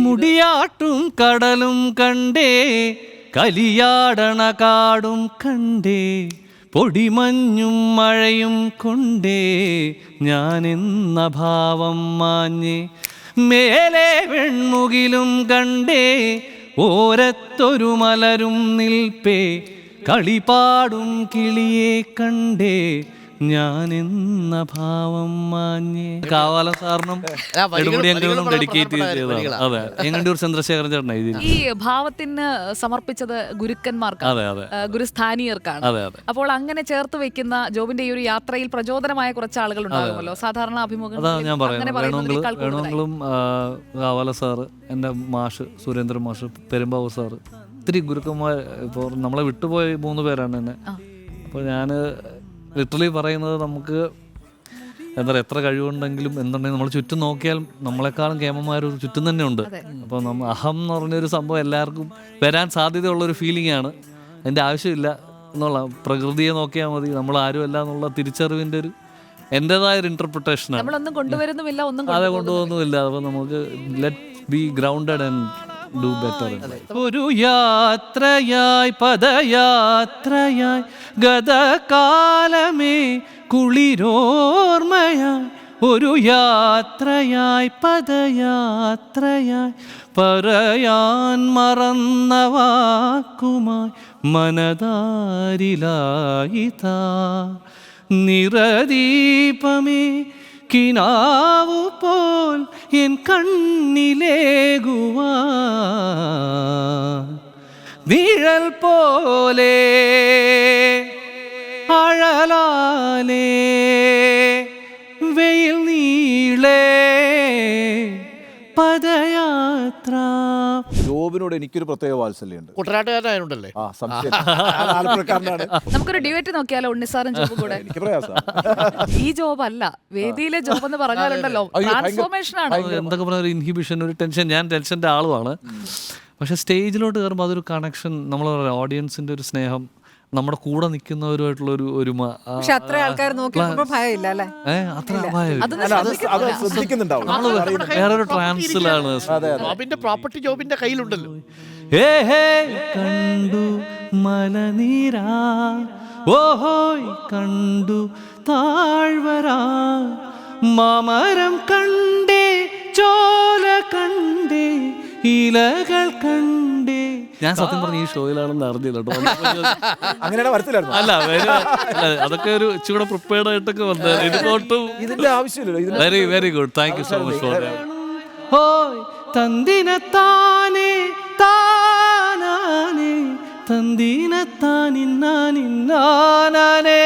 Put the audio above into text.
മുടിയാട്ടും കടലും കണ്ടേ, കലിയാടണ കാടും കണ്ടേ, പൊടിമഞ്ഞും മഴയും കൊണ്ടേ ഞാനെന്ന ഭാവം മാഞ്ഞേ. മേലെ വെൺമുകിലും കണ്ടേ, ഓരത്തൊരു മലരും നിൽപ്പേ, കളിപാടും കിളിയെ കണ്ടേ ഞാനെന്ന ഭാവം മാഞ്ഞേ. കാവാലം സാറിനും നെടുമുടിയങ്കളും ഡെഡിക്കേറ്റ് ചെയ്തതാണ്. അതെ, എങ്ങണ്ടൂർ ചന്ദ്രശേഖരൻ ചേട്ടൻ എഴുതി. ഈ ഭാവത്തിന് സമർപ്പിച്ചത് ഗുരുക്കന്മാർക്കാണ്, അതെ അതെ, ഗുരുസ്ഥാനീയർക്കാണ്. അതെ അതെ. അപ്പോൾ അങ്ങനെ ചേർത്ത് വെക്കുന്ന ജോബിന്റെ ഈ ഒരു യാത്രയിൽ പ്രചോദനമായ കുറച്ച് ആളുകൾ ഉണ്ടാകുമല്ലോ സാധാരണ അഭിമുഖം. അതാ ഞാൻ പറയുന്നത്, വേണമെങ്കിലും കാവാല സാറ്, എൻ്റെ മാഷ് സുരേന്ദ്രൻ മാഷ്, പെരുമ്പാവൂർ സാറ്, ഒത്തിരി ഗുരുക്കന്മാർ. ഇപ്പോൾ നമ്മളെ വിട്ടുപോയ 3 പേരാണ് എന്നെ. അപ്പോൾ ഞാൻ ലിറ്ററലി പറയുന്നത്, നമുക്ക് എന്താ പറയുക, എത്ര കഴിവുണ്ടെങ്കിലും എന്തുണ്ടെങ്കിലും നമ്മൾ ചുറ്റും നോക്കിയാൽ നമ്മളെക്കാളും കേമന്മാർ ചുറ്റും തന്നെ ഉണ്ട്. അപ്പോൾ അഹം എന്ന് പറഞ്ഞൊരു സംഭവം എല്ലാവർക്കും വരാൻ സാധ്യതയുള്ളൊരു ഫീലിംഗ് ആണ്. അതിൻ്റെ ആവശ്യമില്ല എന്നുള്ള, പ്രകൃതിയെ നോക്കിയാൽ മതി, നമ്മൾ ആരുമല്ല എന്നുള്ള തിരിച്ചറിവിൻ്റെ ഒരു എൻ്റെതായ ഒരു ഇൻ്റർപ്രിട്ടേഷനാണ്. അതെ, കൊണ്ടുപോകുന്നുമില്ല. അപ്പോൾ നമുക്ക് let be grounded and do better. ഒരു യാത്രയായി പദയാത്രയായി ഗതകാലമേ കുളിരോർമ്മയായി, ഒരു യാത്രയായി പദയാത്രയായി പറയാൻ മറന്ന വാക്കുമായി മനതാരിലായിതാ. നിറദീപമേ കിനാവു പോൽ എൻ കണ്ണിലേകുവാ, നിഴൽ പോലെ അഴലാലേ വെയിൽ നീളേ പദയാത്ര. ജോബിനോട് എനിക്കൊരു പ്രത്യേക വാത്സല്യമുണ്ട്. കുട്ടനാട്ടുകാരനായോണ്ടല്ലേ? നമുക്കൊരു ഡിബേറ്റ് നോക്കിയാലോ, ഉണ്ണിസാറും ജോബും കൂടെ. ഈ ജോബ് അല്ല, വേദിയിലെ ജോബ് എന്ന് പറഞ്ഞാലുണ്ടല്ലോ, ട്രാൻസ്ഫോർമേഷൻ ആണ്. എന്തൊക്കെ പറഞ്ഞ ഒരു ഇൻഹിബിഷൻ, ഒരു ടെൻഷൻ. ഞാൻ ടെൻഷൻ്റെ ആളുമാണ്. പക്ഷെ സ്റ്റേജിലോട്ട് കയറുമ്പോൾ അതൊരു കണക്ഷൻ, നമ്മൾ ഓഡിയൻസിന്റെ ഒരു സ്നേഹം, നമ്മുടെ കൂടെ നിൽക്കുന്നവരുമായിട്ടുള്ള ഒരു ഒരുമ. അത്ര ആൾക്കാർ നോക്കിയപ്പോൾ ഭയമില്ല അല്ലേ? അത്ര ഭയം. ശ്രദ്ധിക്കുന്നുണ്ടാവും. വേറൊരു ട്രാൻസിലാണ്. ജോബിന്റെ പ്രോപ്പർട്ടി ജോബിന്റെ കയ്യിലുണ്ടല്ലോ. കണ്ടു മലനീരാ, ഓഹോയ് കണ്ടു താഴ്വരാ, മാമരം കണ്ടേ, ചോല കണ്ടേ, ഇലകൾ കണ്ടേ. ഞാൻ സത്യം പറഞ്ഞ ഈ ഷോയിലാണെന്ന് അറിഞ്ഞില്ല കേട്ടോ. അങ്ങനെയാണ് വരത്തില്ലായിരുന്നു. അല്ല, അതൊക്കെ ഒരു ഇച്ചിരി പ്രിപ്പയർഡ് ആയിട്ടൊക്കെ വന്നത്. ഇതിന്റെ ആവശ്യമില്ല. Very very good, thank you so much for that. ഹോയ് തന്ദിനത്താനേ താനാനേ, തന്ദിനത്താനിന്നാനിന്നാനേ.